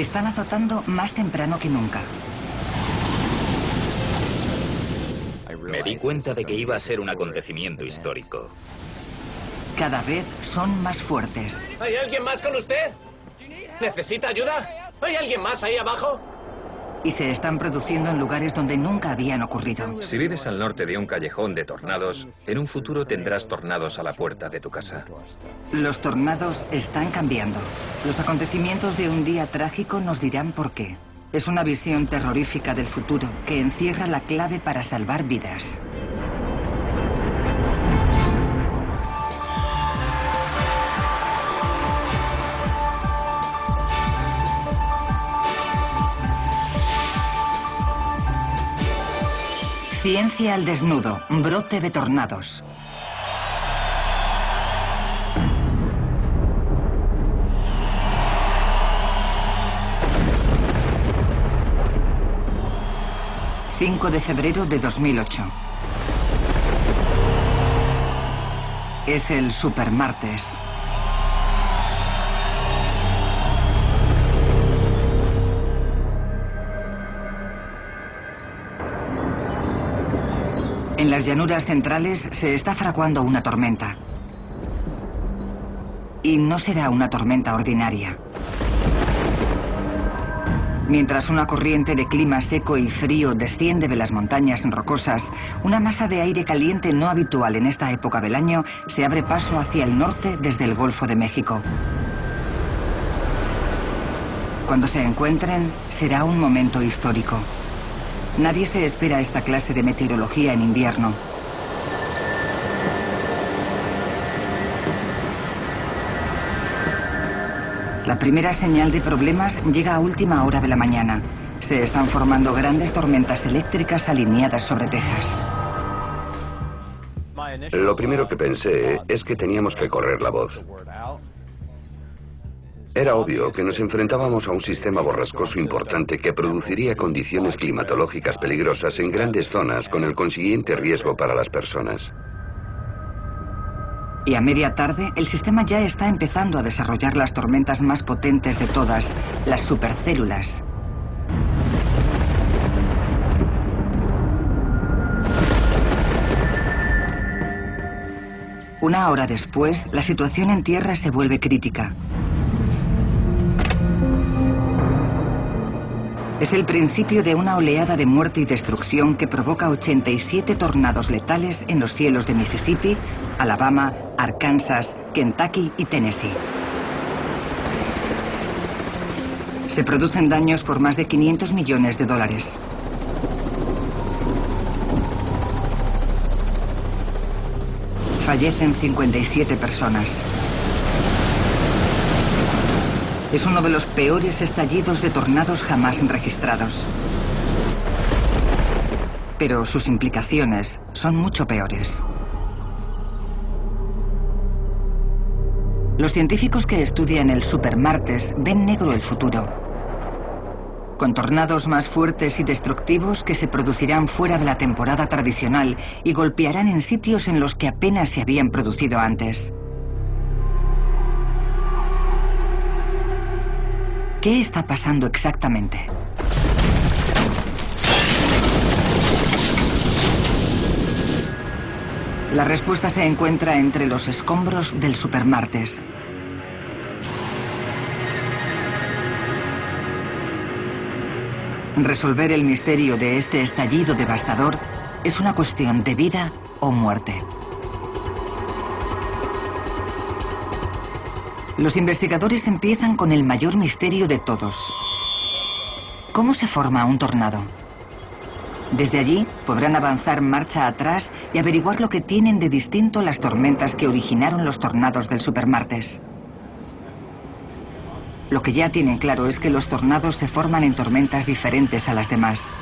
están azotando más temprano que nunca. Me di cuenta de que iba a ser un acontecimiento histórico. Cada vez son más fuertes. ¿Hay alguien más con usted? ¿Necesita ayuda? ¿Hay alguien más ahí abajo? Y se están produciendo en lugares donde nunca habían ocurrido. Si vives al norte de un callejón de tornados, en un futuro tendrás tornados a la puerta de tu casa. Los tornados están cambiando. Los acontecimientos de un día trágico nos dirán por qué. Es una visión terrorífica del futuro que encierra la clave para salvar vidas. Ciencia al desnudo, brote de tornados. ...5 de febrero de 2008. Es el supermartes. En las llanuras centrales se está fraguando una tormenta. Y no será una tormenta ordinaria. Mientras una corriente de clima seco y frío desciende de las montañas rocosas, una masa de aire caliente no habitual en esta época del año se abre paso hacia el norte desde el Golfo de México. Cuando se encuentren, será un momento histórico. Nadie se espera esta clase de meteorología en invierno. La primera señal de problemas llega a última hora de la mañana. Se están formando grandes tormentas eléctricas alineadas sobre Texas. Lo primero que pensé es que teníamos que correr la voz. Era obvio que nos enfrentábamos a un sistema borrascoso importante que produciría condiciones climatológicas peligrosas en grandes zonas con el consiguiente riesgo para las personas. Y a media tarde, el sistema ya está empezando a desarrollar las tormentas más potentes de todas, las supercélulas. Una hora después, la situación en tierra se vuelve crítica. Es el principio de una oleada de muerte y destrucción que provoca 87 tornados letales en los cielos de Mississippi, Alabama, Arkansas, Kentucky y Tennessee. Se producen daños por más de 500 millones de dólares. Fallecen 57 personas. Es uno de los peores estallidos de tornados jamás registrados. Pero sus implicaciones son mucho peores. Los científicos que estudian el supermartes ven negro el futuro, con tornados más fuertes y destructivos que se producirán fuera de la temporada tradicional y golpearán en sitios en los que apenas se habían producido antes. ¿Qué está pasando exactamente? La respuesta se encuentra entre los escombros del supermartes. Resolver el misterio de este estallido devastador es una cuestión de vida o muerte. Los investigadores empiezan con el mayor misterio de todos. ¿Cómo se forma un tornado? Desde allí podrán avanzar marcha atrás y averiguar lo que tienen de distinto las tormentas que originaron los tornados del supermartes. Lo que ya tienen claro es que los tornados se forman en tormentas diferentes a las demás.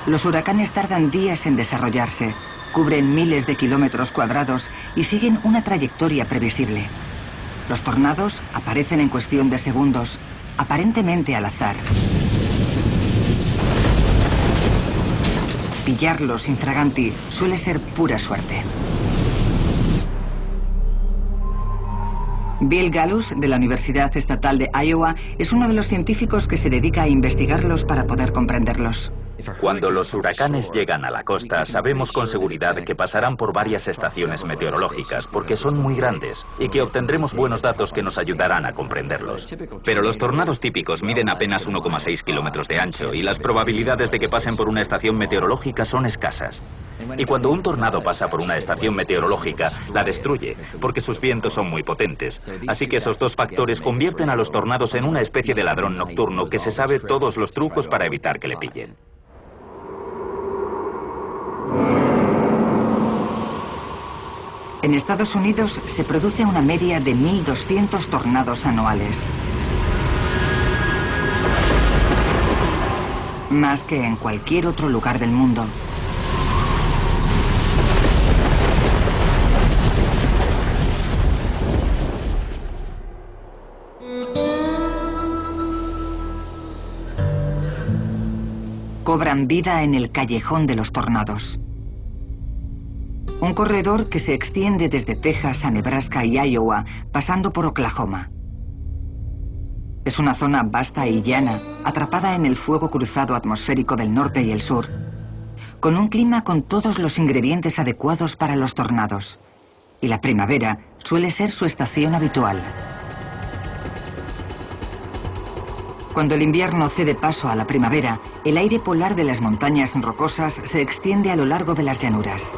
Los huracanes tardan días en desarrollarse, cubren miles de kilómetros cuadrados y siguen una trayectoria previsible. Los tornados aparecen en cuestión de segundos, aparentemente al azar. Pillarlos infraganti suele ser pura suerte. Bill Gallus, de la Universidad Estatal de Iowa, es uno de los científicos que se dedica a investigarlos para poder comprenderlos. Cuando los huracanes llegan a la costa, sabemos con seguridad que pasarán por varias estaciones meteorológicas porque son muy grandes y que obtendremos buenos datos que nos ayudarán a comprenderlos. Pero los tornados típicos miden apenas 1,6 kilómetros de ancho y las probabilidades de que pasen por una estación meteorológica son escasas. Y cuando un tornado pasa por una estación meteorológica, la destruye porque sus vientos son muy potentes. Así que esos dos factores convierten a los tornados en una especie de ladrón nocturno que se sabe todos los trucos para evitar que le pillen. En Estados Unidos se produce una media de 1.200 tornados anuales. Más que en cualquier otro lugar del mundo. Cobran vida en el callejón de los tornados. Un corredor que se extiende desde Texas a Nebraska y Iowa, pasando por Oklahoma. Es una zona vasta y llana, atrapada en el fuego cruzado atmosférico del norte y el sur, con un clima con todos los ingredientes adecuados para los tornados. Y la primavera suele ser su estación habitual. Cuando el invierno cede paso a la primavera, el aire polar de las montañas rocosas se extiende a lo largo de las llanuras.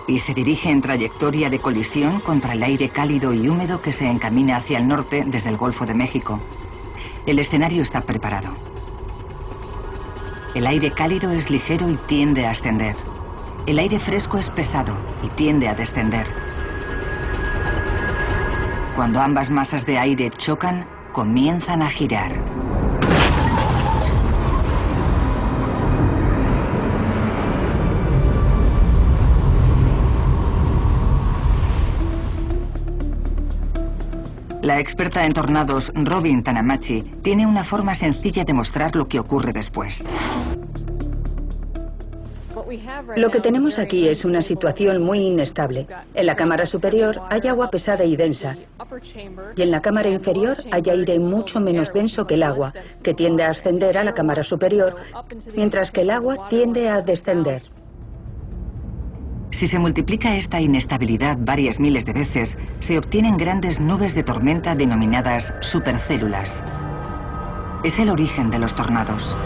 Y se dirige en trayectoria de colisión contra el aire cálido y húmedo que se encamina hacia el norte desde el Golfo de México. El escenario está preparado. El aire cálido es ligero y tiende a ascender. El aire fresco es pesado y tiende a descender. Cuando ambas masas de aire chocan, comienzan a girar. La experta en tornados, Robin Tanamachi, tiene una forma sencilla de mostrar lo que ocurre después. Lo que tenemos aquí es una situación muy inestable. En la cámara superior hay agua pesada y densa, y en la cámara inferior hay aire mucho menos denso que el agua, que tiende a ascender a la cámara superior, mientras que el agua tiende a descender. Si se multiplica esta inestabilidad varias miles de veces, se obtienen grandes nubes de tormenta denominadas supercélulas. Es el origen de los tornados.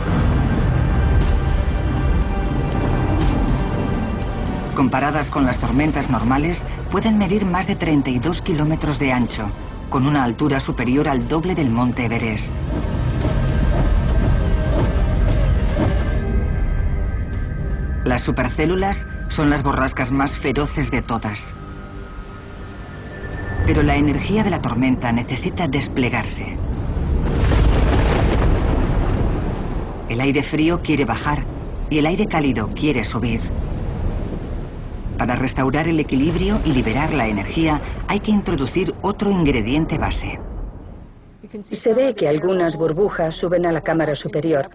Comparadas con las tormentas normales, pueden medir más de 32 kilómetros de ancho, con una altura superior al doble del monte Everest. Las supercélulas son las borrascas más feroces de todas. Pero la energía de la tormenta necesita desplegarse. El aire frío quiere bajar y el aire cálido quiere subir. Para restaurar el equilibrio y liberar la energía, hay que introducir otro ingrediente base. Se ve que algunas burbujas suben a la cámara superior,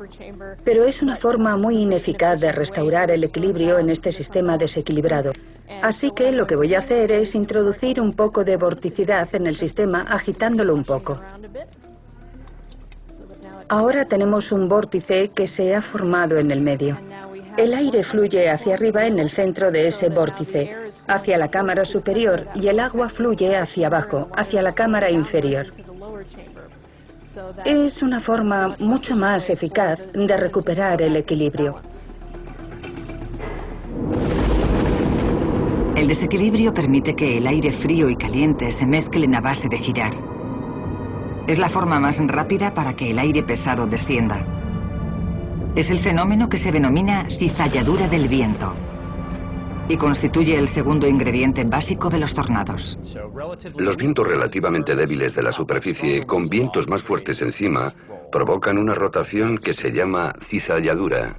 pero es una forma muy ineficaz de restaurar el equilibrio en este sistema desequilibrado. Así que lo que voy a hacer es introducir un poco de vorticidad en el sistema, agitándolo un poco. Ahora tenemos un vórtice que se ha formado en el medio. El aire fluye hacia arriba en el centro de ese vórtice, hacia la cámara superior, y el agua fluye hacia abajo, hacia la cámara inferior. Es una forma mucho más eficaz de recuperar el equilibrio. El desequilibrio permite que el aire frío y caliente se mezclen a base de girar. Es la forma más rápida para que el aire pesado descienda. Es el fenómeno que se denomina cizalladura del viento y constituye el segundo ingrediente básico de los tornados. Los vientos relativamente débiles de la superficie, con vientos más fuertes encima, provocan una rotación que se llama cizalladura.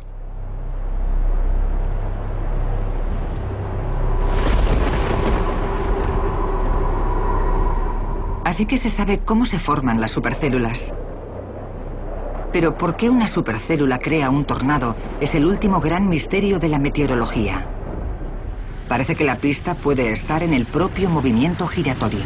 Así que se sabe cómo se forman las supercélulas. Pero ¿por qué una supercélula crea un tornado? Es el último gran misterio de la meteorología. Parece que la pista puede estar en el propio movimiento giratorio.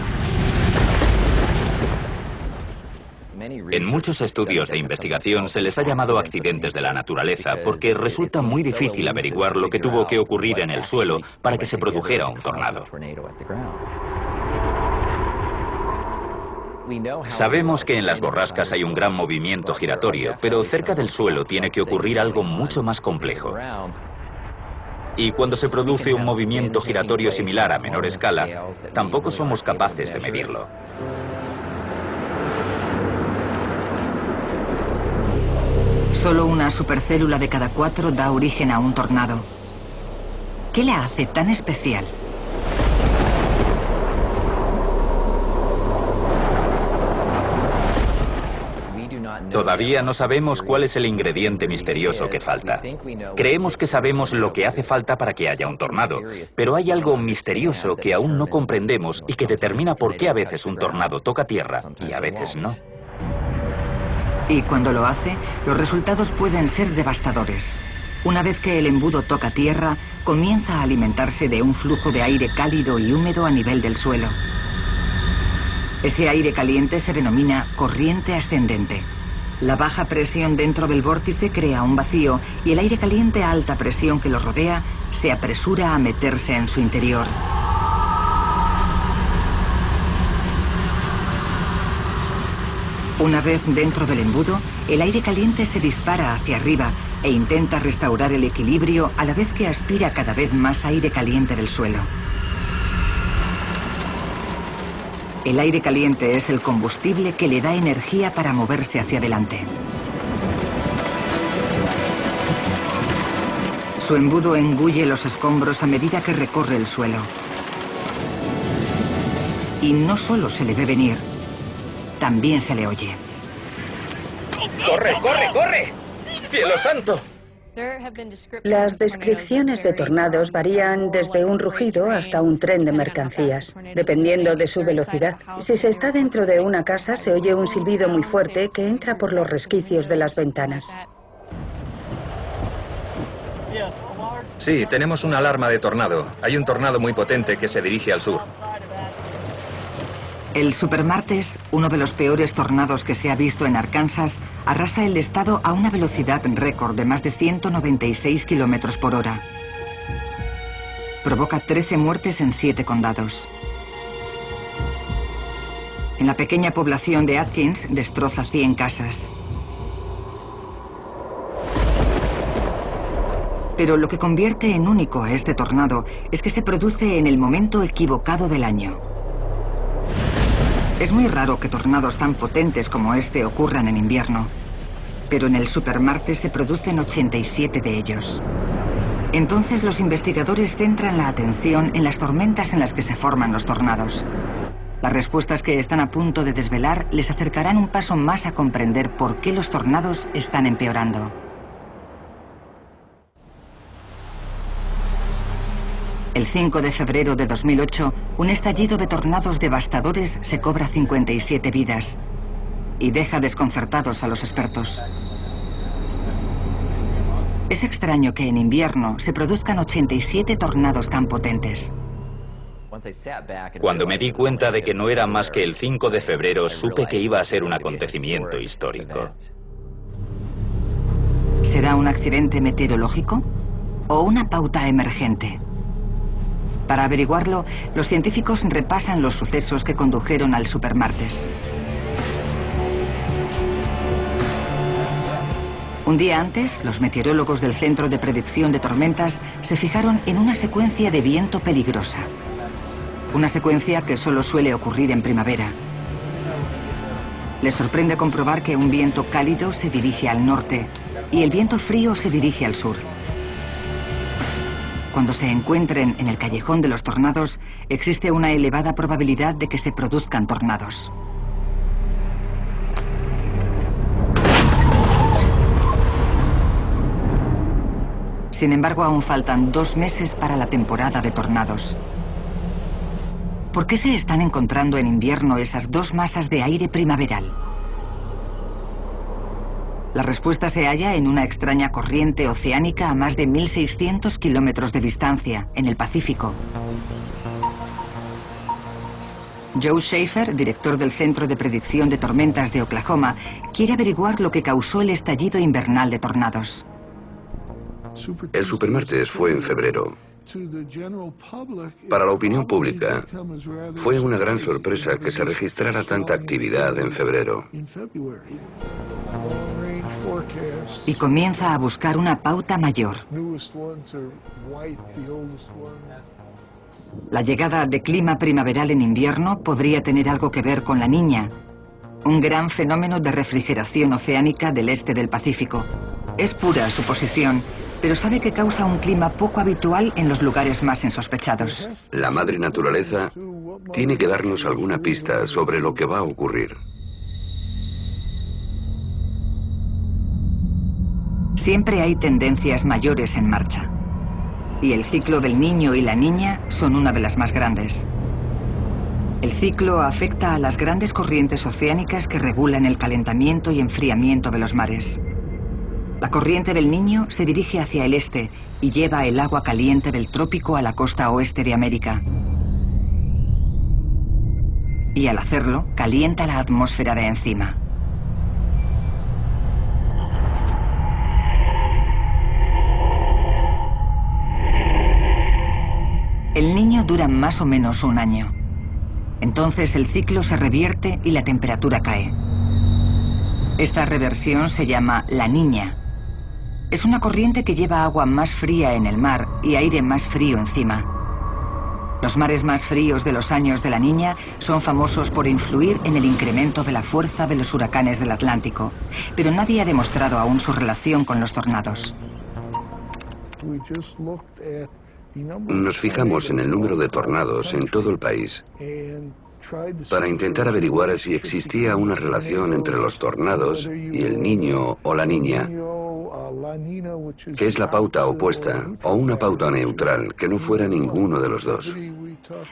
En muchos estudios de investigación se les ha llamado accidentes de la naturaleza porque resulta muy difícil averiguar lo que tuvo que ocurrir en el suelo para que se produjera un tornado. Sabemos que en las borrascas hay un gran movimiento giratorio, pero cerca del suelo tiene que ocurrir algo mucho más complejo. Y cuando se produce un movimiento giratorio similar a menor escala, tampoco somos capaces de medirlo. Solo una supercélula de cada 4 da origen a un tornado. ¿Qué la hace tan especial? Todavía no sabemos cuál es el ingrediente misterioso que falta. Creemos que sabemos lo que hace falta para que haya un tornado, pero hay algo misterioso que aún no comprendemos y que determina por qué a veces un tornado toca tierra y a veces no. Y cuando lo hace, los resultados pueden ser devastadores. Una vez que el embudo toca tierra, comienza a alimentarse de un flujo de aire cálido y húmedo a nivel del suelo. Ese aire caliente se denomina corriente ascendente. La baja presión dentro del vórtice crea un vacío y el aire caliente a alta presión que lo rodea se apresura a meterse en su interior. Una vez dentro del embudo, el aire caliente se dispara hacia arriba e intenta restaurar el equilibrio a la vez que aspira cada vez más aire caliente del suelo. El aire caliente es el combustible que le da energía para moverse hacia adelante. Su embudo engulle los escombros a medida que recorre el suelo. Y no solo se le ve venir, también se le oye. ¡Corre, corre, corre! ¡Cielo santo! Las descripciones de tornados varían desde un rugido hasta un tren de mercancías, dependiendo de su velocidad. Si se está dentro de una casa, se oye un silbido muy fuerte que entra por los resquicios de las ventanas. Sí, tenemos una alarma de tornado. Hay un tornado muy potente que se dirige al sur. El Supermartes, uno de los peores tornados que se ha visto en Arkansas, arrasa el estado a una velocidad récord de más de 196 kilómetros por hora. Provoca 13 muertes en 7 condados. En la pequeña población de Atkins destroza 100 casas. Pero lo que convierte en único a este tornado es que se produce en el momento equivocado del año. Es muy raro que tornados tan potentes como este ocurran en invierno, pero en el Supermartes se producen 87 de ellos. Entonces los investigadores centran la atención en las tormentas en las que se forman los tornados. Las respuestas que están a punto de desvelar les acercarán un paso más a comprender por qué los tornados están empeorando. El 5 de febrero de 2008, un estallido de tornados devastadores se cobra 57 vidas y deja desconcertados a los expertos. Es extraño que en invierno se produzcan 87 tornados tan potentes. Cuando me di cuenta de que no era más que el 5 de febrero, supe que iba a ser un acontecimiento histórico. ¿Será un accidente meteorológico o una pauta emergente? Para averiguarlo, los científicos repasan los sucesos que condujeron al Supermartes. Un día antes, los meteorólogos del Centro de Predicción de Tormentas se fijaron en una secuencia de viento peligrosa. Una secuencia que solo suele ocurrir en primavera. Les sorprende comprobar que un viento cálido se dirige al norte y el viento frío se dirige al sur. Cuando se encuentren en el callejón de los tornados, existe una elevada probabilidad de que se produzcan tornados. Sin embargo, aún faltan 2 meses para la temporada de tornados. ¿Por qué se están encontrando en invierno esas 2 masas de aire primaveral? La respuesta se halla en una extraña corriente oceánica a más de 1.600 kilómetros de distancia, en el Pacífico. Joe Schaefer, director del Centro de Predicción de Tormentas de Oklahoma, quiere averiguar lo que causó el estallido invernal de tornados. El supermartes fue en febrero. Para la opinión pública, fue una gran sorpresa que se registrara tanta actividad en febrero. Y comienza a buscar una pauta mayor. La llegada de clima primaveral en invierno podría tener algo que ver con la Niña, un gran fenómeno de refrigeración oceánica del este del Pacífico. Es pura suposición, pero sabe que causa un clima poco habitual en los lugares más insospechados. La madre naturaleza tiene que darnos alguna pista sobre lo que va a ocurrir. Siempre hay tendencias mayores en marcha. Y el ciclo del Niño y la Niña son una de las más grandes. El ciclo afecta a las grandes corrientes oceánicas que regulan el calentamiento y enfriamiento de los mares. La corriente del Niño se dirige hacia el este y lleva el agua caliente del trópico a la costa oeste de América. Y al hacerlo, calienta la atmósfera de encima. El Niño dura más o menos un año. Entonces el ciclo se revierte y la temperatura cae. Esta reversión se llama la Niña. Es una corriente que lleva agua más fría en el mar y aire más frío encima. Los mares más fríos de los años de la Niña son famosos por influir en el incremento de la fuerza de los huracanes del Atlántico, pero nadie ha demostrado aún su relación con los tornados. Nos fijamos en el número de tornados en todo el país para intentar averiguar si existía una relación entre los tornados y el Niño o la Niña, que es la pauta opuesta o una pauta neutral, que no fuera ninguno de los dos.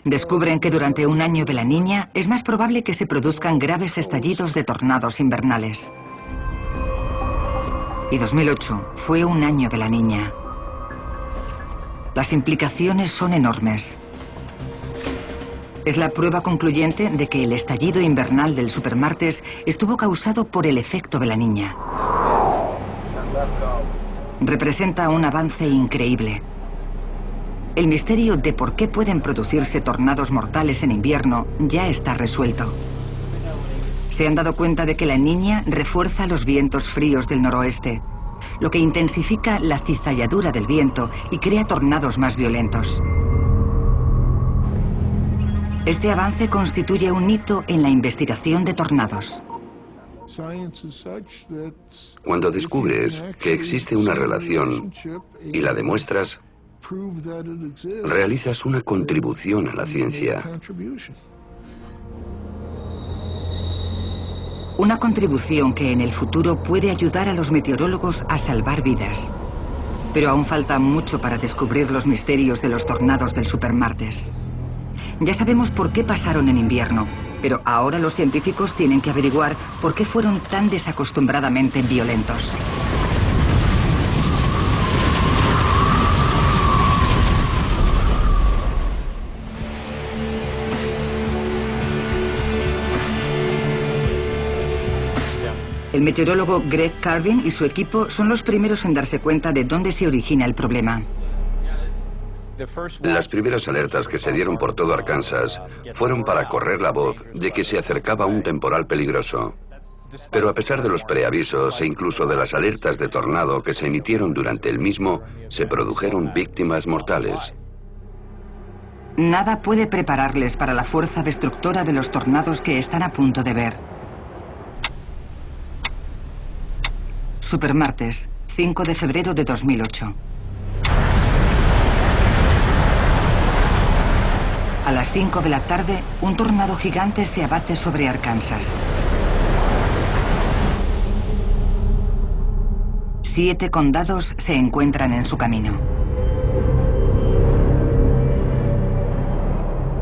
Descubren que durante un año de la Niña es más probable que se produzcan graves estallidos de tornados invernales. Y 2008 fue un año de la Niña. Las implicaciones son enormes. Es la prueba concluyente de que el estallido invernal del supermartes estuvo causado por el efecto de la Niña. Representa un avance increíble. El misterio de por qué pueden producirse tornados mortales en invierno ya está resuelto. Se han dado cuenta de que la Niña refuerza los vientos fríos del noroeste, lo que intensifica la cizalladura del viento y crea tornados más violentos. Este avance constituye un hito en la investigación de tornados. Cuando descubres que existe una relación y la demuestras, realizas una contribución a la ciencia. Una contribución que en el futuro puede ayudar a los meteorólogos a salvar vidas. Pero aún falta mucho para descubrir los misterios de los tornados del supermartes. Ya sabemos por qué pasaron en invierno, pero ahora los científicos tienen que averiguar por qué fueron tan desacostumbradamente violentos. El meteorólogo Greg Carvin y su equipo son los primeros en darse cuenta de dónde se origina el problema. Las primeras alertas que se dieron por todo Arkansas fueron para correr la voz de que se acercaba un temporal peligroso. Pero a pesar de los preavisos e incluso de las alertas de tornado que se emitieron durante el mismo, se produjeron víctimas mortales. Nada puede prepararles para la fuerza destructora de los tornados que están a punto de ver. Supermartes, 5 de febrero de 2008. A las 5 de la tarde, un tornado gigante se abate sobre Arkansas. 7 condados se encuentran en su camino.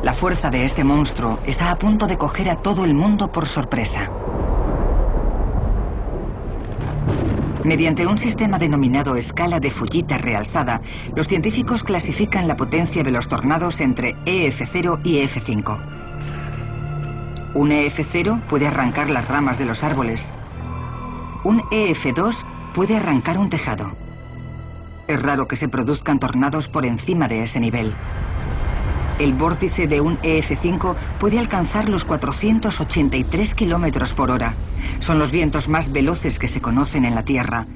La fuerza de este monstruo está a punto de coger a todo el mundo por sorpresa. Mediante un sistema denominado escala de Fujita realzada, los científicos clasifican la potencia de los tornados entre EF0 y EF5. Un EF0 puede arrancar las ramas de los árboles. Un EF2 puede arrancar un tejado. Es raro que se produzcan tornados por encima de ese nivel. El vórtice de un EF5 puede alcanzar los 483 kilómetros por hora. Son los vientos más veloces que se conocen en la Tierra.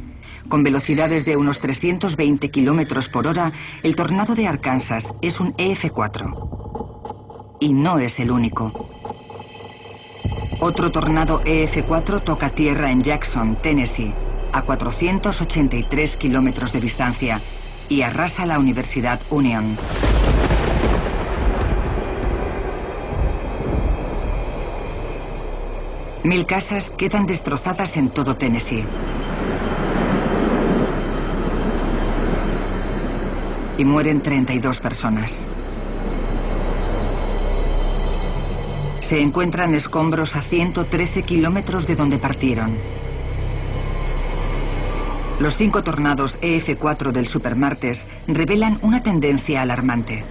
Con velocidades de unos 320 kilómetros por hora, el tornado de Arkansas es un EF4. Y no es el único. Otro tornado EF4 toca tierra en Jackson, Tennessee, a 483 kilómetros de distancia, y arrasa la Universidad Union. Mil casas quedan destrozadas en todo Tennessee. Y mueren 32 personas. Se encuentran escombros a 113 kilómetros de donde partieron. Los 5 tornados EF4 del supermartes revelan una tendencia alarmante.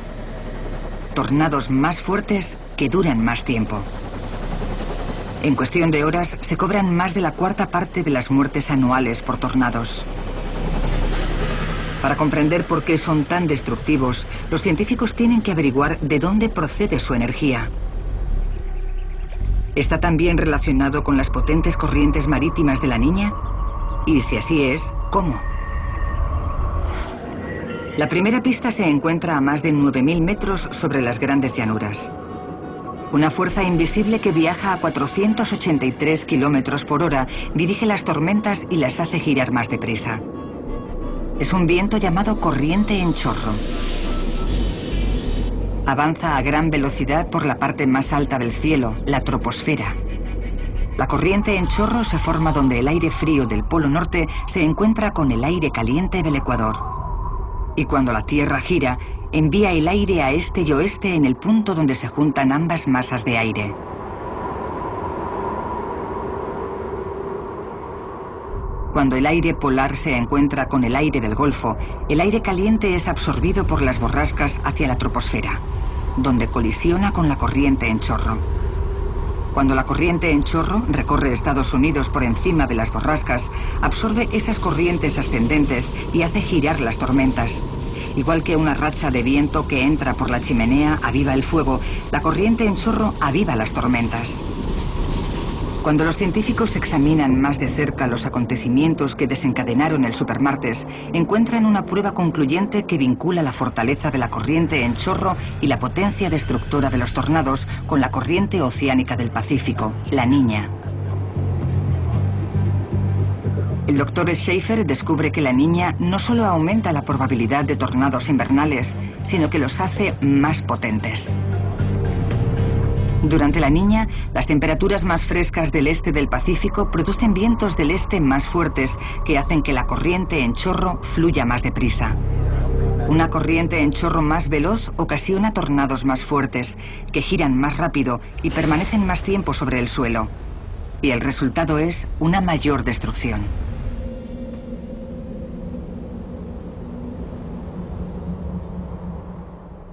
Tornados más fuertes que duran más tiempo. En cuestión de horas se cobran más de la cuarta parte de las muertes anuales por tornados. Para comprender por qué son tan destructivos, los científicos tienen que averiguar de dónde procede su energía. ¿Está también relacionado con las potentes corrientes marítimas de la Niña? Y si así es, ¿cómo? La primera pista se encuentra a más de 9.000 metros sobre las grandes llanuras. Una fuerza invisible que viaja a 483 kilómetros por hora dirige las tormentas y las hace girar más deprisa. Es un viento llamado corriente en chorro. Avanza a gran velocidad por la parte más alta del cielo, la troposfera. La corriente en chorro se forma donde el aire frío del Polo Norte se encuentra con el aire caliente del Ecuador. Y cuando la Tierra gira, envía el aire a este y oeste en el punto donde se juntan ambas masas de aire. Cuando el aire polar se encuentra con el aire del Golfo, el aire caliente es absorbido por las borrascas hacia la troposfera, donde colisiona con la corriente en chorro. Cuando la corriente en chorro recorre Estados Unidos por encima de las borrascas, absorbe esas corrientes ascendentes y hace girar las tormentas. Igual que una racha de viento que entra por la chimenea aviva el fuego, la corriente en chorro aviva las tormentas. Cuando los científicos examinan más de cerca los acontecimientos que desencadenaron el supermartes, encuentran una prueba concluyente que vincula la fortaleza de la corriente en chorro y la potencia destructora de los tornados con la corriente oceánica del Pacífico, la Niña. El doctor Schaefer descubre que la Niña no solo aumenta la probabilidad de tornados invernales, sino que los hace más potentes. Durante la Niña, las temperaturas más frescas del este del Pacífico producen vientos del este más fuertes que hacen que la corriente en chorro fluya más deprisa. Una corriente en chorro más veloz ocasiona tornados más fuertes, que giran más rápido y permanecen más tiempo sobre el suelo. Y el resultado es una mayor destrucción.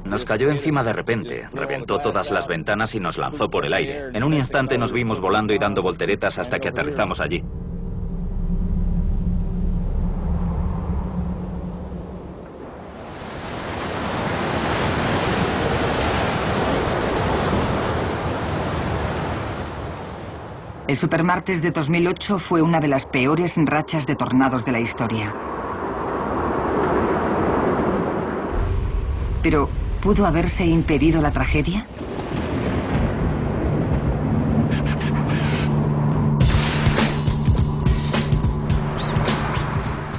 Nos cayó encima de repente, reventó todas las ventanas y nos lanzó por el aire. En un instante nos vimos volando y dando volteretas hasta que aterrizamos allí. El supermartes de 2008 fue una de las peores rachas de tornados de la historia. Pero, ¿pudo haberse impedido la tragedia?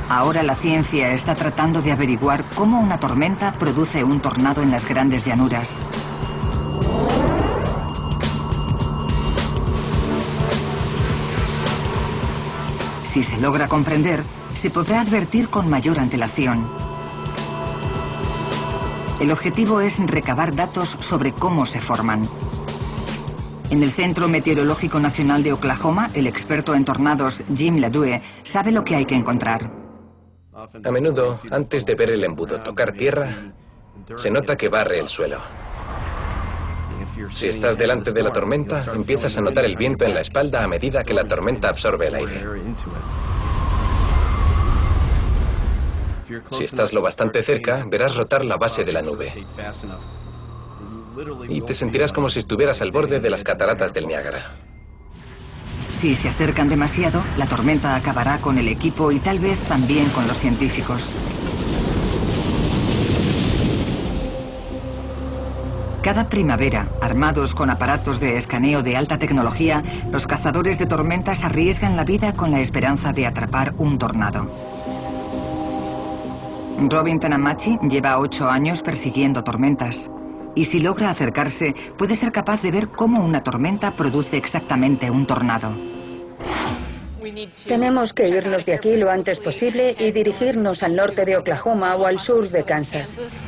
Ahora la ciencia está tratando de averiguar cómo una tormenta produce un tornado en las grandes llanuras. Si se logra comprender, se podrá advertir con mayor antelación. El objetivo es recabar datos sobre cómo se forman. En el Centro Meteorológico Nacional de Oklahoma, el experto en tornados Jim LaDue sabe lo que hay que encontrar. A menudo, antes de ver el embudo tocar tierra, se nota que barre el suelo. Si estás delante de la tormenta, empiezas a notar el viento en la espalda a medida que la tormenta absorbe el aire. Si estás lo bastante cerca, verás rotar la base de la nube. Y te sentirás como si estuvieras al borde de las cataratas del Niágara. Si se acercan demasiado, la tormenta acabará con el equipo y tal vez también con los científicos. Cada primavera, armados con aparatos de escaneo de alta tecnología, los cazadores de tormentas arriesgan la vida con la esperanza de atrapar un tornado. Robin Tanamachi lleva 8 años persiguiendo tormentas. Y si logra acercarse, puede ser capaz de ver cómo una tormenta produce exactamente un tornado. Tenemos que irnos de aquí lo antes posible y dirigirnos al norte de Oklahoma o al sur de Kansas.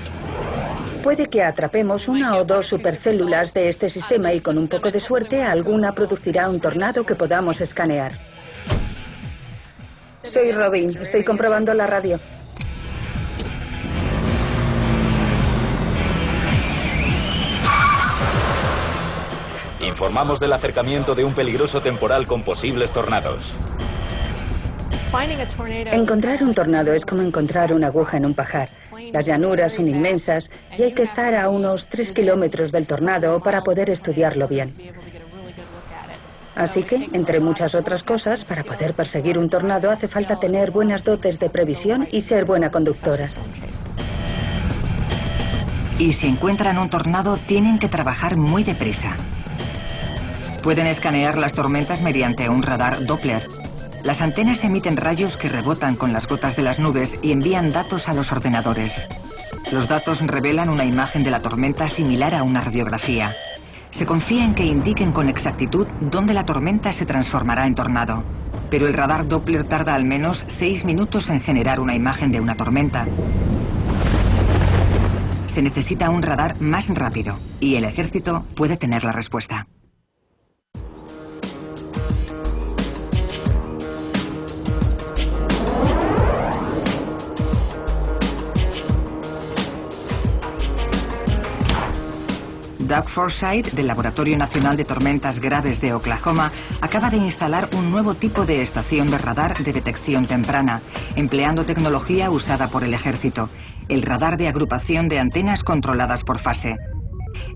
Puede que atrapemos 1 o 2 supercélulas de este sistema y con un poco de suerte alguna producirá un tornado que podamos escanear. Soy Robin, estoy comprobando la radio. Informamos del acercamiento de un peligroso temporal con posibles tornados. Encontrar un tornado es como encontrar una aguja en un pajar. Las llanuras son inmensas y hay que estar a unos 3 kilómetros del tornado para poder estudiarlo bien. Así que, entre muchas otras cosas, para poder perseguir un tornado hace falta tener buenas dotes de previsión y ser buena conductora. Y si encuentran un tornado, tienen que trabajar muy deprisa. Pueden escanear las tormentas mediante un radar Doppler. Las antenas emiten rayos que rebotan con las gotas de las nubes y envían datos a los ordenadores. Los datos revelan una imagen de la tormenta similar a una radiografía. Se confía en que indiquen con exactitud dónde la tormenta se transformará en tornado. Pero el radar Doppler tarda al menos 6 minutos en generar una imagen de una tormenta. Se necesita un radar más rápido y el ejército puede tener la respuesta. Doug Forsyth, del Laboratorio Nacional de Tormentas Graves de Oklahoma, acaba de instalar un nuevo tipo de estación de radar de detección temprana, empleando tecnología usada por el ejército, el radar de agrupación de antenas controladas por fase.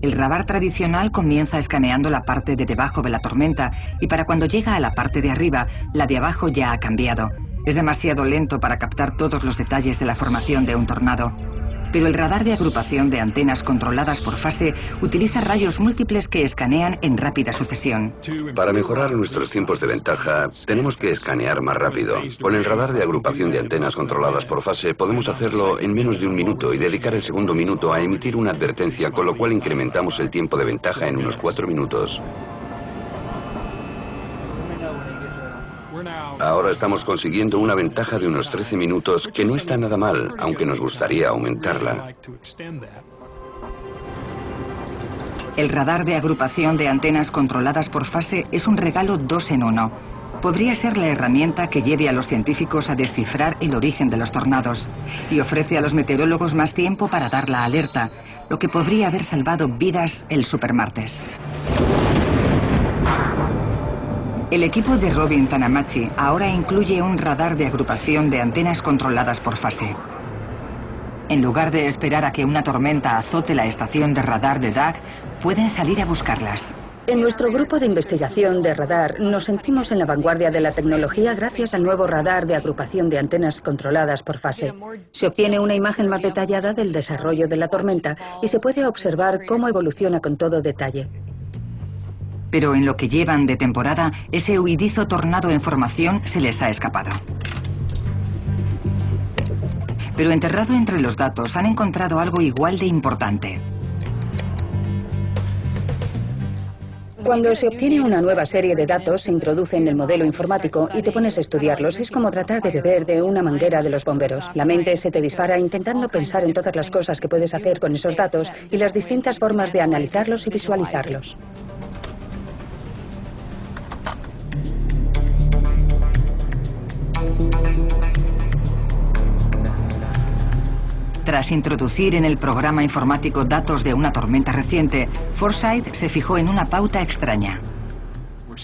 El radar tradicional comienza escaneando la parte de debajo de la tormenta y para cuando llega a la parte de arriba, la de abajo ya ha cambiado. Es demasiado lento para captar todos los detalles de la formación de un tornado. Pero el radar de agrupación de antenas controladas por fase utiliza rayos múltiples que escanean en rápida sucesión. Para mejorar nuestros tiempos de ventaja, tenemos que escanear más rápido. Con el radar de agrupación de antenas controladas por fase, podemos hacerlo en menos de 1 minuto y dedicar el segundo minuto a emitir una advertencia, con lo cual incrementamos el tiempo de ventaja en unos 4 minutos. Ahora estamos consiguiendo una ventaja de unos 13 minutos, que no está nada mal, aunque nos gustaría aumentarla. El radar de agrupación de antenas controladas por fase es un regalo 2 en 1. Podría ser la herramienta que lleve a los científicos a descifrar el origen de los tornados y ofrece a los meteorólogos más tiempo para dar la alerta, lo que podría haber salvado vidas el supermartes. El equipo de Robin Tanamachi ahora incluye un radar de agrupación de antenas controladas por fase. En lugar de esperar a que una tormenta azote la estación de radar de Doug, pueden salir a buscarlas. En nuestro grupo de investigación de radar nos sentimos en la vanguardia de la tecnología gracias al nuevo radar de agrupación de antenas controladas por fase. Se obtiene una imagen más detallada del desarrollo de la tormenta y se puede observar cómo evoluciona con todo detalle. Pero en lo que llevan de temporada, ese huidizo tornado en formación se les ha escapado. Pero enterrado entre los datos han encontrado algo igual de importante. Cuando se obtiene una nueva serie de datos, se introduce en el modelo informático y te pones a estudiarlos. Es como tratar de beber de una manguera de los bomberos. La mente se te dispara intentando pensar en todas las cosas que puedes hacer con esos datos y las distintas formas de analizarlos y visualizarlos. Tras introducir en el programa informático datos de una tormenta reciente, Forsyth se fijó en una pauta extraña.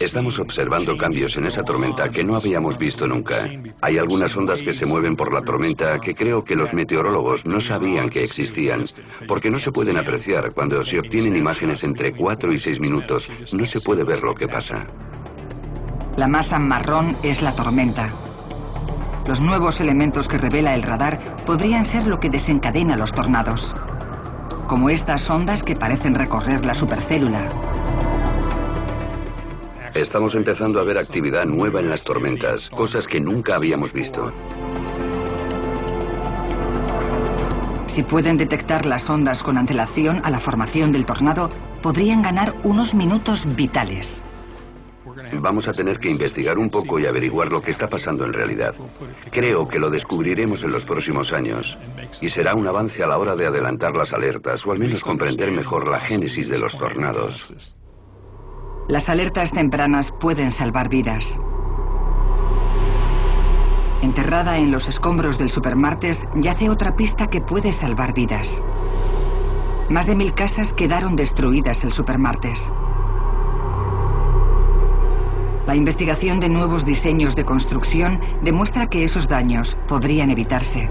Estamos observando cambios en esa tormenta que no habíamos visto nunca. Hay algunas ondas que se mueven por la tormenta que creo que los meteorólogos no sabían que existían, porque no se pueden apreciar cuando se obtienen imágenes entre 4 y 6 minutos. No se puede ver lo que pasa. La masa marrón es la tormenta. Los nuevos elementos que revela el radar podrían ser lo que desencadena los tornados, como estas ondas que parecen recorrer la supercélula. Estamos empezando a ver actividad nueva en las tormentas, cosas que nunca habíamos visto. Si pueden detectar las ondas con antelación a la formación del tornado, podrían ganar unos minutos vitales. Vamos a tener que investigar un poco y averiguar lo que está pasando en realidad. Creo que lo descubriremos en los próximos años. Y será un avance a la hora de adelantar las alertas, o al menos comprender mejor la génesis de los tornados. Las alertas tempranas pueden salvar vidas. Enterrada en los escombros del Supermartes yace otra pista que puede salvar vidas. Más de 1000 casas quedaron destruidas el Supermartes. La investigación de nuevos diseños de construcción demuestra que esos daños podrían evitarse.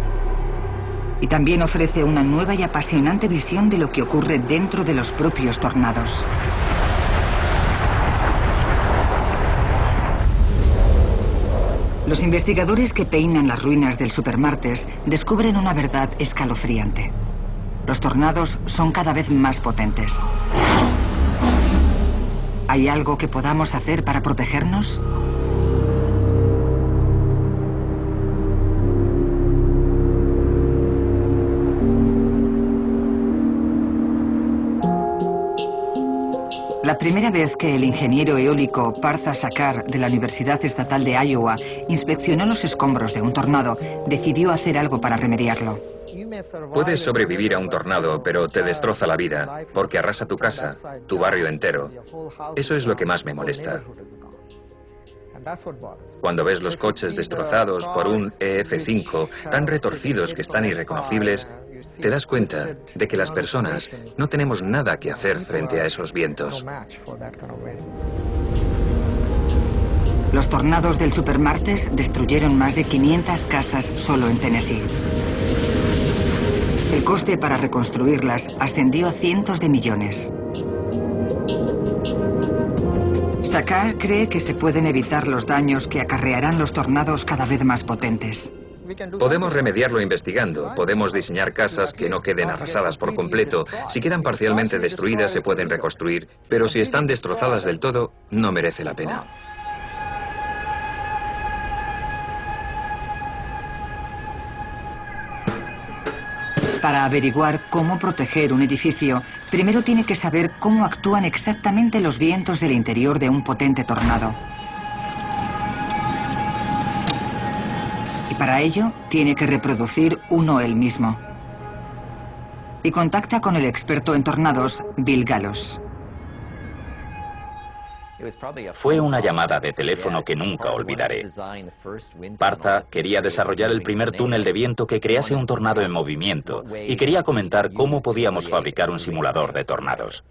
Y también ofrece una nueva y apasionante visión de lo que ocurre dentro de los propios tornados. Los investigadores que peinan las ruinas del Supermartes descubren una verdad escalofriante. Los tornados son cada vez más potentes. ¿Hay algo que podamos hacer para protegernos? La primera vez que el ingeniero eólico Partha Sakar de la Universidad Estatal de Iowa inspeccionó los escombros de un tornado, decidió hacer algo para remediarlo. Puedes sobrevivir a un tornado, pero te destroza la vida, porque arrasa tu casa, tu barrio entero. Eso es lo que más me molesta. Cuando ves los coches destrozados por un EF5, tan retorcidos que están irreconocibles, te das cuenta de que las personas no tenemos nada que hacer frente a esos vientos. Los tornados del Supermartes destruyeron más de 500 casas solo en Tennessee. El coste para reconstruirlas ascendió a cientos de millones. Sakar cree que se pueden evitar los daños que acarrearán los tornados cada vez más potentes. Podemos remediarlo investigando. Podemos diseñar casas que no queden arrasadas por completo. Si quedan parcialmente destruidas, se pueden reconstruir. Pero si están destrozadas del todo, no merece la pena. Para averiguar cómo proteger un edificio, primero tiene que saber cómo actúan exactamente los vientos del interior de un potente tornado. Y para ello, tiene que reproducir uno él mismo. Y contacta con el experto en tornados, Bill Gallos. Fue una llamada de teléfono que nunca olvidaré. Partha quería desarrollar el primer túnel de viento que crease un tornado en movimiento y quería comentar cómo podíamos fabricar un simulador de tornados.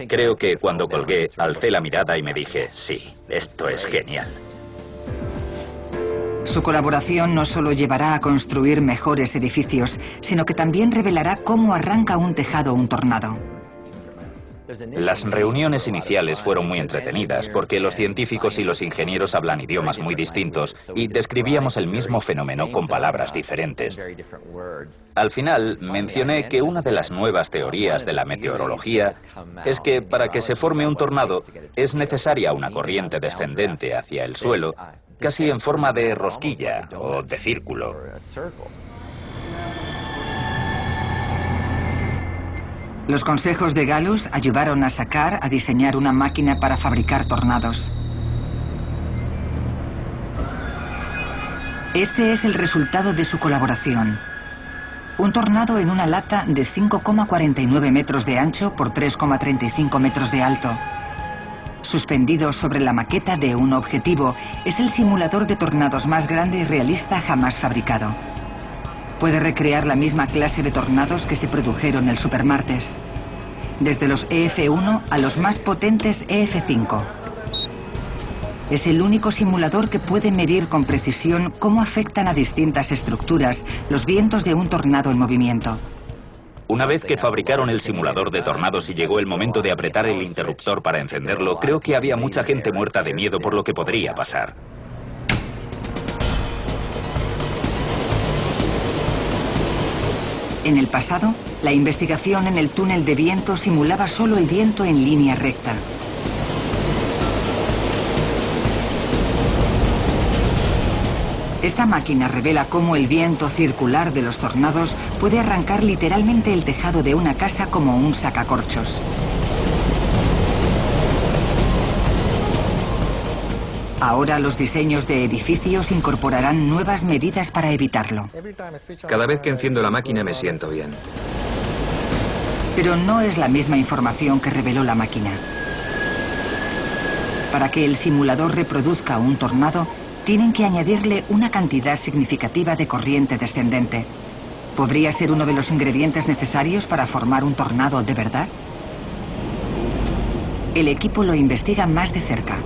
Creo que cuando colgué, alcé la mirada y me dije, sí, esto es genial. Su colaboración no solo llevará a construir mejores edificios, sino que también revelará cómo arranca un tejado un tornado. Las reuniones iniciales fueron muy entretenidas porque los científicos y los ingenieros hablan idiomas muy distintos y describíamos el mismo fenómeno con palabras diferentes. Al final, mencioné que una de las nuevas teorías de la meteorología es que para que se forme un tornado es necesaria una corriente descendente hacia el suelo, casi en forma de rosquilla o de círculo. Los consejos de Gallos ayudaron a Sakar a diseñar una máquina para fabricar tornados. Este es el resultado de su colaboración. Un tornado en una lata de 5,49 metros de ancho por 3,35 metros de alto. Suspendido sobre la maqueta de un objetivo, es el simulador de tornados más grande y realista jamás fabricado. Puede recrear la misma clase de tornados que se produjeron el Supermartes, desde los EF1 a los más potentes EF5. Es el único simulador que puede medir con precisión cómo afectan a distintas estructuras los vientos de un tornado en movimiento. Una vez que fabricaron el simulador de tornados y llegó el momento de apretar el interruptor para encenderlo, creo que había mucha gente muerta de miedo por lo que podría pasar. En el pasado, la investigación en el túnel de viento simulaba solo el viento en línea recta. Esta máquina revela cómo el viento circular de los tornados puede arrancar literalmente el tejado de una casa como un sacacorchos. Ahora los diseños de edificios incorporarán nuevas medidas para evitarlo. Cada vez que enciendo la máquina me siento bien. Pero no es la misma información que reveló la máquina. Para que el simulador reproduzca un tornado, tienen que añadirle una cantidad significativa de corriente descendente. ¿Podría ser uno de los ingredientes necesarios para formar un tornado de verdad? El equipo lo investiga más de cerca.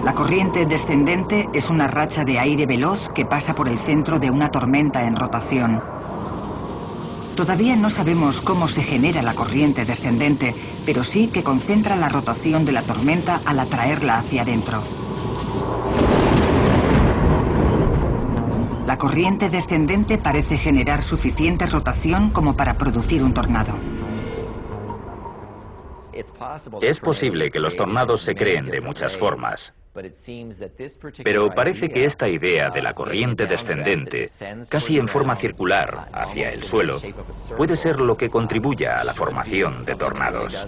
La corriente descendente es una racha de aire veloz que pasa por el centro de una tormenta en rotación. Todavía no sabemos cómo se genera la corriente descendente, pero sí que concentra la rotación de la tormenta al atraerla hacia adentro. La corriente descendente parece generar suficiente rotación como para producir un tornado. Es posible que los tornados se creen de muchas formas, pero parece que esta idea de la corriente descendente, casi en forma circular hacia el suelo, puede ser lo que contribuya a la formación de tornados.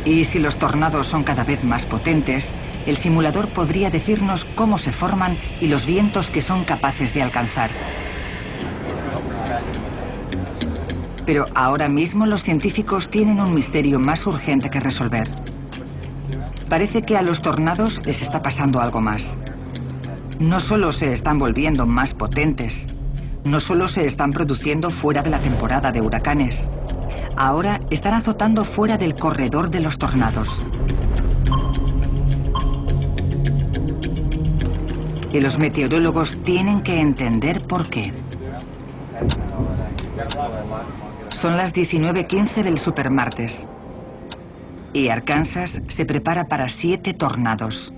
Y si los tornados son cada vez más potentes, el simulador podría decirnos cómo se forman y los vientos que son capaces de alcanzar. Pero ahora mismo los científicos tienen un misterio más urgente que resolver. Parece que a los tornados les está pasando algo más. No solo se están volviendo más potentes, no solo se están produciendo fuera de la temporada de huracanes, ahora están azotando fuera del corredor de los tornados. Y los meteorólogos tienen que entender por qué. Son las 19:15 del Supermartes. Y Arkansas se prepara para 7 tornados.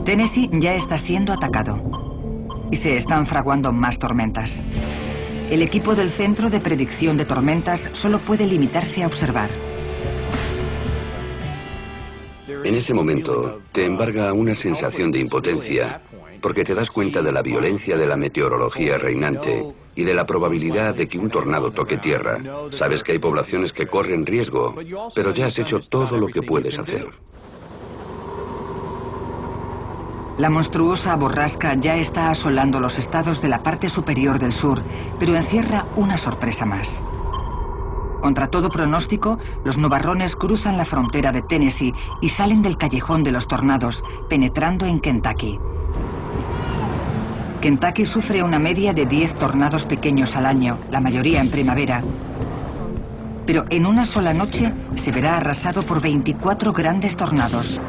Tennessee ya está siendo atacado. Y se están fraguando más tormentas. El equipo del Centro de Predicción de Tormentas solo puede limitarse a observar. En ese momento te embarga una sensación de impotencia porque te das cuenta de la violencia de la meteorología reinante y de la probabilidad de que un tornado toque tierra. Sabes que hay poblaciones que corren riesgo, pero ya has hecho todo lo que puedes hacer. La monstruosa borrasca ya está asolando los estados de la parte superior del sur, pero encierra una sorpresa más. Contra todo pronóstico, los nubarrones cruzan la frontera de Tennessee y salen del callejón de los tornados, penetrando en Kentucky. Kentucky sufre una media de 10 tornados pequeños al año, la mayoría en primavera. Pero en una sola noche se verá arrasado por 24 grandes tornados.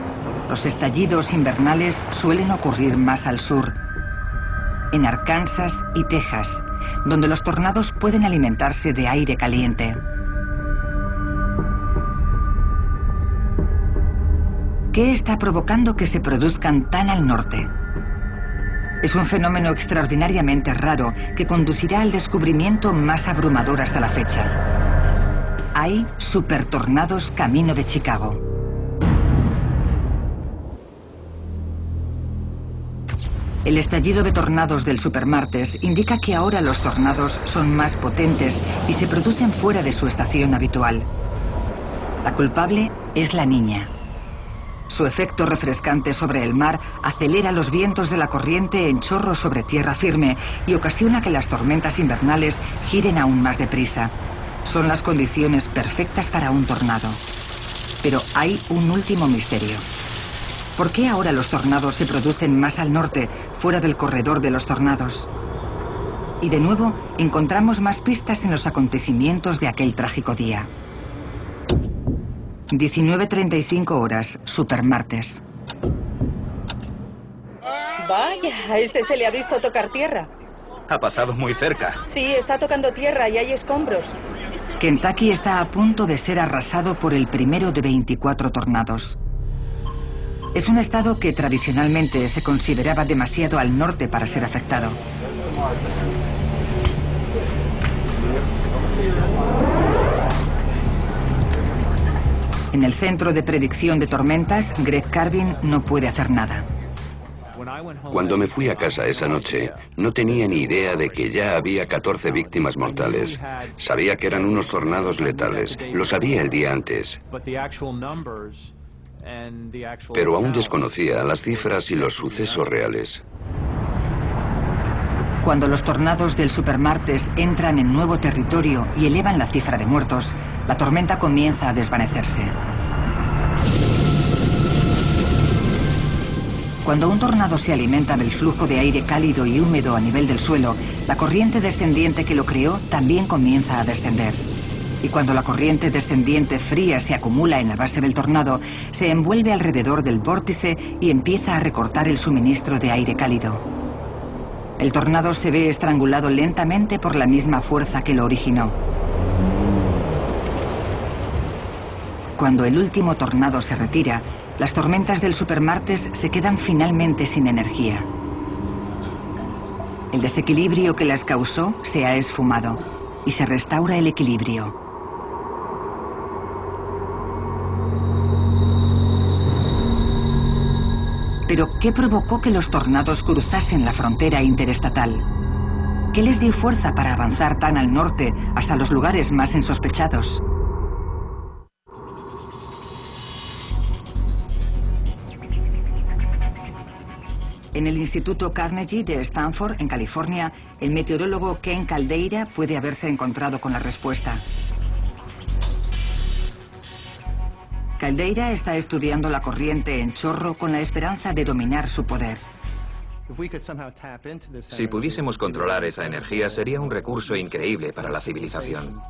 Los estallidos invernales suelen ocurrir más al sur, en Arkansas y Texas, donde los tornados pueden alimentarse de aire caliente. ¿Qué está provocando que se produzcan tan al norte? Es un fenómeno extraordinariamente raro que conducirá al descubrimiento más abrumador hasta la fecha. Hay supertornados camino de Chicago. El estallido de tornados del Supermartes indica que ahora los tornados son más potentes y se producen fuera de su estación habitual. La culpable es la niña. Su efecto refrescante sobre el mar acelera los vientos de la corriente en chorros sobre tierra firme y ocasiona que las tormentas invernales giren aún más deprisa. Son las condiciones perfectas para un tornado. Pero hay un último misterio. ¿Por qué ahora los tornados se producen más al norte, fuera del corredor de los tornados? Y de nuevo, encontramos más pistas en los acontecimientos de aquel trágico día. 19:35 horas, supermartes. Vaya, a ese se le ha visto tocar tierra. Ha pasado muy cerca. Sí, está tocando tierra y hay escombros. Kentucky está a punto de ser arrasado por el primero de 24 tornados. Es un estado que tradicionalmente se consideraba demasiado al norte para ser afectado. En el centro de predicción de tormentas, Greg Carvin no puede hacer nada. Cuando me fui a casa esa noche, no tenía ni idea de que ya había 14 víctimas mortales. Sabía que eran unos tornados letales. Lo sabía el día antes. Pero aún desconocía las cifras y los sucesos reales. Cuando los tornados del supermartes entran en nuevo territorio y elevan la cifra de muertos, la tormenta comienza a desvanecerse. Cuando un tornado se alimenta del flujo de aire cálido y húmedo a nivel del suelo, la corriente descendiente que lo creó también comienza a descender. Y cuando la corriente descendiente fría se acumula en la base del tornado, se envuelve alrededor del vórtice y empieza a recortar el suministro de aire cálido. El tornado se ve estrangulado lentamente por la misma fuerza que lo originó. Cuando el último tornado se retira, las tormentas del supermartes se quedan finalmente sin energía. El desequilibrio que las causó se ha esfumado y se restaura el equilibrio. Pero, ¿qué provocó que los tornados cruzasen la frontera interestatal? ¿Qué les dio fuerza para avanzar tan al norte hasta los lugares más insospechados? En el Instituto Carnegie de Stanford, en California, el meteorólogo Ken Caldeira puede haberse encontrado con la respuesta. Caldeira está estudiando la corriente en chorro con la esperanza de dominar su poder. Si pudiésemos controlar esa energía, sería un recurso increíble para la civilización.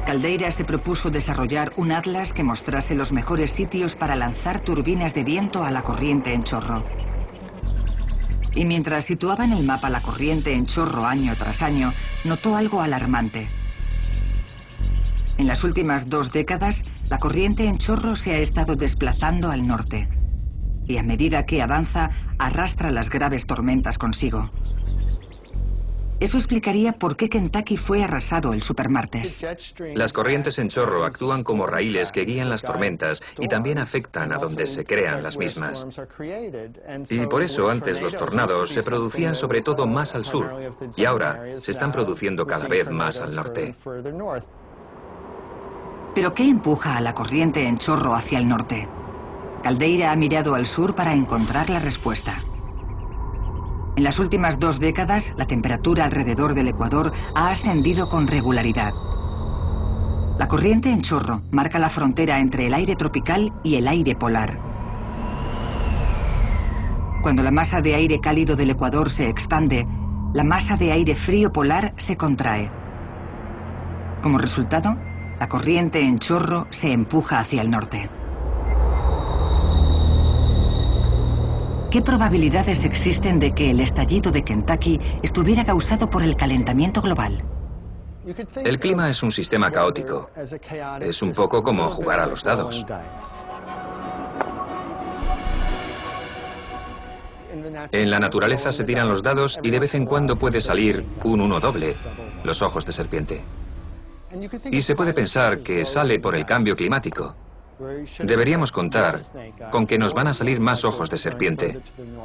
Caldeira se propuso desarrollar un atlas que mostrase los mejores sitios para lanzar turbinas de viento a la corriente en chorro. Y mientras situaba en el mapa la corriente en chorro año tras año, notó algo alarmante. En las últimas 2 décadas, la corriente en chorro se ha estado desplazando al norte. Y a medida que avanza, arrastra las graves tormentas consigo. Eso explicaría por qué Kentucky fue arrasado el supermartes. Las corrientes en chorro actúan como raíles que guían las tormentas y también afectan a donde se crean las mismas. Y por eso antes los tornados se producían sobre todo más al sur y ahora se están produciendo cada vez más al norte. ¿Pero qué empuja a la corriente en chorro hacia el norte? Caldeira ha mirado al sur para encontrar la respuesta. En las últimas 2 décadas, la temperatura alrededor del Ecuador ha ascendido con regularidad. La corriente en chorro marca la frontera entre el aire tropical y el aire polar. Cuando la masa de aire cálido del Ecuador se expande, la masa de aire frío polar se contrae. Como resultado, la corriente en chorro se empuja hacia el norte. ¿Qué probabilidades existen de que el estallido de Kentucky estuviera causado por el calentamiento global? El clima es un sistema caótico. Es un poco como jugar a los dados. En la naturaleza se tiran los dados y de vez en cuando puede salir un 1 doble, los ojos de serpiente. Y se puede pensar que sale por el cambio climático. Deberíamos contar con que nos van a salir más ojos de serpiente,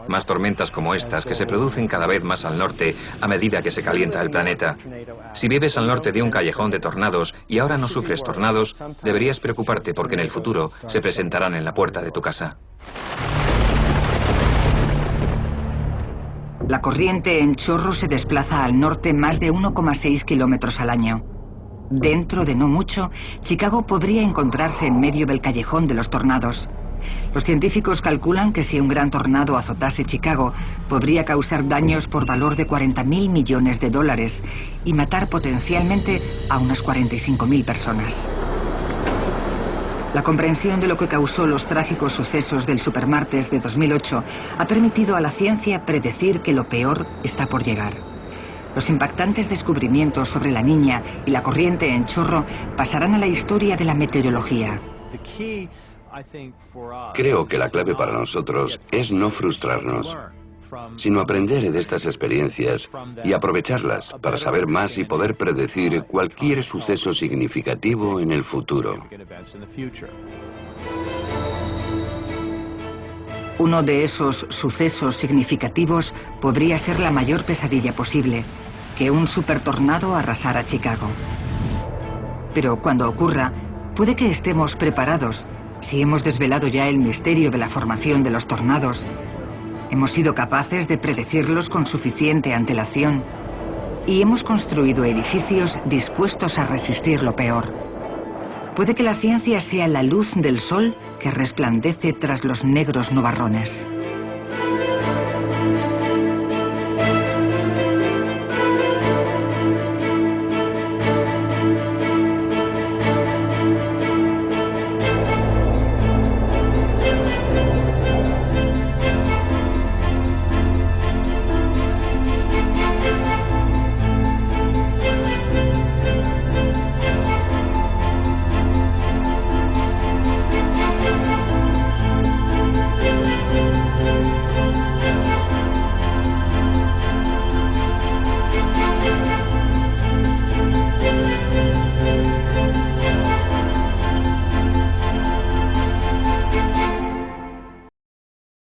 más tormentas como estas que se producen cada vez más al norte a medida que se calienta el planeta. Si vives al norte de un callejón de tornados y ahora no sufres tornados, deberías preocuparte porque en el futuro se presentarán en la puerta de tu casa. La corriente en chorro se desplaza al norte más de 1,6 kilómetros al año. Dentro de no mucho, Chicago podría encontrarse en medio del callejón de los tornados. Los científicos calculan que si un gran tornado azotase Chicago, podría causar daños por valor de 40.000 millones de dólares y matar potencialmente a unas 45.000 personas. La comprensión de lo que causó los trágicos sucesos del supermartes de 2008 ha permitido a la ciencia predecir que lo peor está por llegar. Los impactantes descubrimientos sobre la niña y la corriente en chorro pasarán a la historia de la meteorología. Creo que la clave para nosotros es no frustrarnos, sino aprender de estas experiencias y aprovecharlas para saber más y poder predecir cualquier suceso significativo en el futuro. Uno de esos sucesos significativos podría ser la mayor pesadilla posible, que un supertornado arrasara Chicago. Pero cuando ocurra, puede que estemos preparados si hemos desvelado ya el misterio de la formación de los tornados, hemos sido capaces de predecirlos con suficiente antelación y hemos construido edificios dispuestos a resistir lo peor. Puede que la ciencia sea la luz del sol que resplandece tras los negros nubarrones.